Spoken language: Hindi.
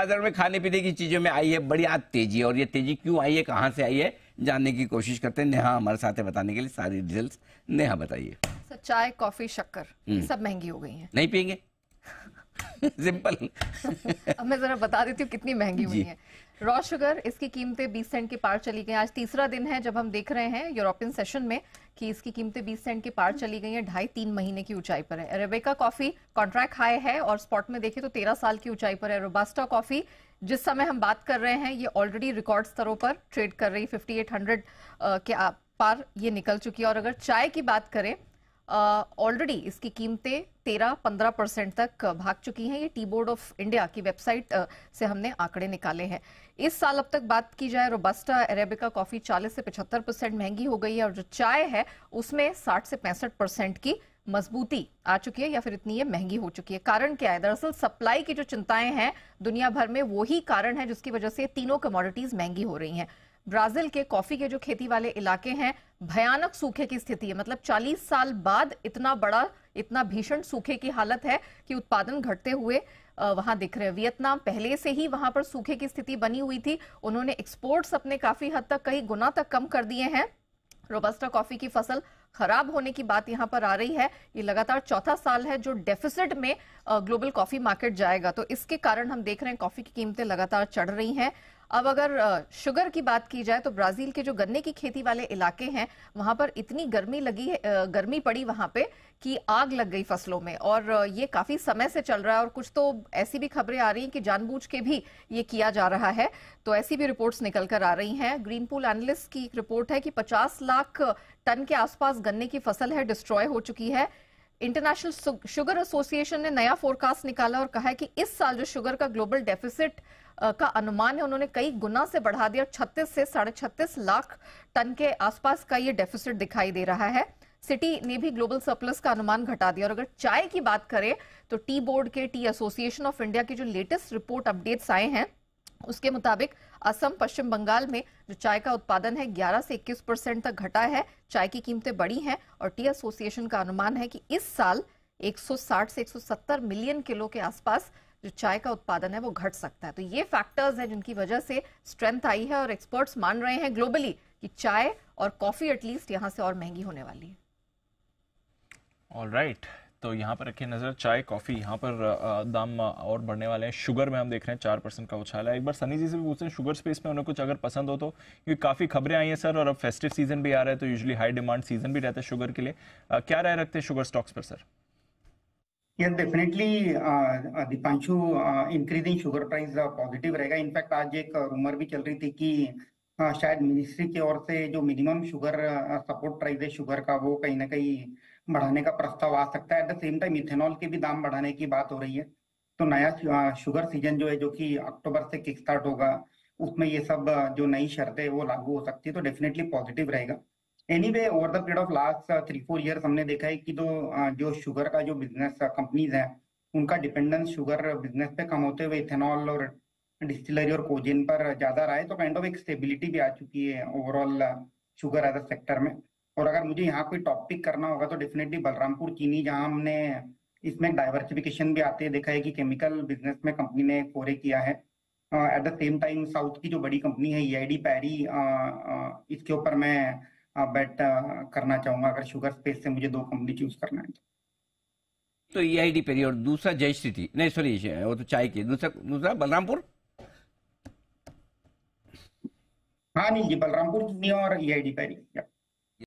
बाजार में खाने पीने की चीजों में आई है बड़ी आज तेजी, और ये तेजी क्यों आई है, कहाँ से आई है, जानने की कोशिश करते हैं। नेहा हमारे साथ है बताने के लिए सारी डिटेल्स। नेहा बताइए। चाय, कॉफी, शक्कर सब महंगी हो गई हैं। नहीं पियेंगे? सिंपल। अब मैं जरा बता देती हूँ कितनी महंगी हुई है। रॉ शुगर, इसकी कीमतें 20 सेंट के पार चली गई। आज तीसरा दिन है जब हम देख रहे हैं यूरोपियन सेशन में कि इसकी कीमतें 20 सेंट के पार चली गई हैं। 2.5-3 महीने की ऊंचाई पर है। अरेबिका कॉफी कॉन्ट्रैक्ट हाई है और स्पॉट में देखें तो 13 साल की ऊंचाई पर है। रोबास्टा कॉफी जिस समय हम बात कर रहे हैं ये ऑलरेडी रिकॉर्ड स्तरों पर ट्रेड कर रही, 5800 के पार ये निकल चुकी है। और अगर चाय की बात करें, ऑलरेडी इसकी कीमतें 13-15% तक भाग चुकी हैं। ये टी बोर्ड ऑफ इंडिया की वेबसाइट से हमने आंकड़े निकाले हैं। इस साल अब तक बात की जाए, रोबस्टा अरेबिका कॉफी 40 से 75% महंगी हो गई है और जो चाय है उसमें 60 से 65% की मजबूती आ चुकी है या फिर इतनी ये महंगी हो चुकी है। कारण क्या है? दरअसल सप्लाई की जो चिंताएं हैं दुनिया भर में, वही कारण है जिसकी वजह से तीनों कमोडिटीज महंगी हो रही हैं। ब्राजील के कॉफी के जो खेती वाले इलाके हैं, भयानक सूखे की स्थिति है। मतलब 40 साल बाद इतना भीषण सूखे की हालत है कि उत्पादन घटते हुए वहां दिख रहे हैं। वियतनाम पहले से ही वहां पर सूखे की स्थिति बनी हुई थी, उन्होंने एक्सपोर्ट्स अपने काफी हद तक, कई गुना तक कम कर दिए हैं। रोबस्टा कॉफी की फसल खराब होने की बात यहां पर आ रही है। ये लगातार चौथा साल है जो डेफिसिट में ग्लोबल कॉफी मार्केट जाएगा, तो इसके कारण हम देख रहे हैं कॉफी की कीमतें लगातार चढ़ रही हैं। अब अगर शुगर की बात की जाए तो ब्राजील के जो गन्ने की खेती वाले इलाके हैं वहां पर इतनी गर्मी पड़ी वहां पे कि आग लग गई फसलों में, और ये काफी समय से चल रहा है। और कुछ तो ऐसी भी खबरें आ रही हैं कि जानबूझ के भी ये किया जा रहा है, तो ऐसी भी रिपोर्ट्स निकल कर आ रही हैं। ग्रीन पूल एनालिस्ट की एक रिपोर्ट है कि 50 लाख टन के आसपास गन्ने की फसल है डिस्ट्रॉय हो चुकी है। इंटरनेशनल शुगर एसोसिएशन ने नया फोरकास्ट निकाला और कहा है कि इस साल जो शुगर का ग्लोबल डेफिसिट का अनुमान है उन्होंने कई गुना से बढ़ा दिया। 36 से 36.5 लाख टन के आसपास का ये डेफिसिट दिखाई दे रहा है। सिटी ने भी ग्लोबल सरप्लस का अनुमान घटा दिया। और अगर चाय की बात करें तो टी बोर्ड के, टी एसोसिएशन ऑफ इंडिया की जो लेटेस्ट रिपोर्ट अपडेट्स आए हैं उसके मुताबिक असम, पश्चिम बंगाल में जो चाय का उत्पादन है 11 से 21% तक घटा है। चाय की कीमतें बढ़ी हैं और टी एसोसिएशन का अनुमान है कि इस साल 160 से 170 मिलियन किलो के आसपास जो चाय का उत्पादन है वो घट सकता है। तो ये फैक्टर्स हैं जिनकी वजह से स्ट्रेंथ आई है और एक्सपर्ट्स मान रहे हैं ग्लोबली कि चाय और कॉफी एटलीस्ट यहां से और महंगी होने वाली है। ऑलराइट, तो यहाँ पर रखिए नजर, चाय कॉफी यहाँ पर दाम और बढ़ने वाले हैं। शुगर में हम देख रहे हैं 4% का उछाल है। एक बार सनी जी से भी पूछते हैं शुगर स्पेस में उन्हें कुछ अगर पसंद हो तो, क्योंकि काफी खबरें आई हैं सर और अब फेस्टिव सीजन भी आ रहा है तो यूजुअली हाई डिमांड सीजन भी रहता है शुगर के लिए। क्या राय रखते हैं शुगर स्टॉक्स पर sir? Yes, definitely, Deepanshu, increasing sugar price positive रहेगा। इनफैक्ट आज एक रूमर भी चल रही थी कि शायद मिनिस्ट्री की ओर से जो मिनिमम शुगर सपोर्ट प्राइस है शुगर का, वो कहीं ना कहीं बढ़ाने का प्रस्ताव आ सकता है। At the same time ethanol के भी दाम बढ़ाने की बात हो रही है। तो नया शुगर सीजन जो है, जो कि अक्टूबर से किक स्टार्ट होगा, उसमें ये सब जो नई शर्तें वो लागू हो सकती है, तो डेफिनेटली पॉजिटिव रहेगा। Anyway, over the period of last 3-4 years हमने देखा है कि जो शुगर का जो बिजनेस कंपनीज है उनका डिपेंडेंस शुगर बिजनेस पे कम होते हुए इथेनॉल और डिस्टिलरी और कोजिन पर ज्यादा रहा है। तो काइंड ऑफ एक स्टेबिलिटी भी आ चुकी है overall sugar as a sector में। और अगर मुझे यहाँ कोई टॉपिक करना होगा तो डेफिनेटली बलरामपुर चीनी, जहाँ हमने इसमें डाइवर्सिफिकेशन भी आते देखा है कि केमिकल बिजनेस में कंपनी ने फोरे किया है। At the same time south की जो बड़ी कंपनी है ईआईडी पैरी, इसके ऊपर मैं बेट करना चाहूंगा अगर शुगर स्पेस से मुझे 2 कंपनी चूज करना है तो ईआईडी पेरी और दूसरा जयश्री थी, नहीं सॉरी वो तो चाय की, दूसरा बलरामपुर। हाँ नहीं जी, बलरामपुर चीनी और ईआईडी पैरी।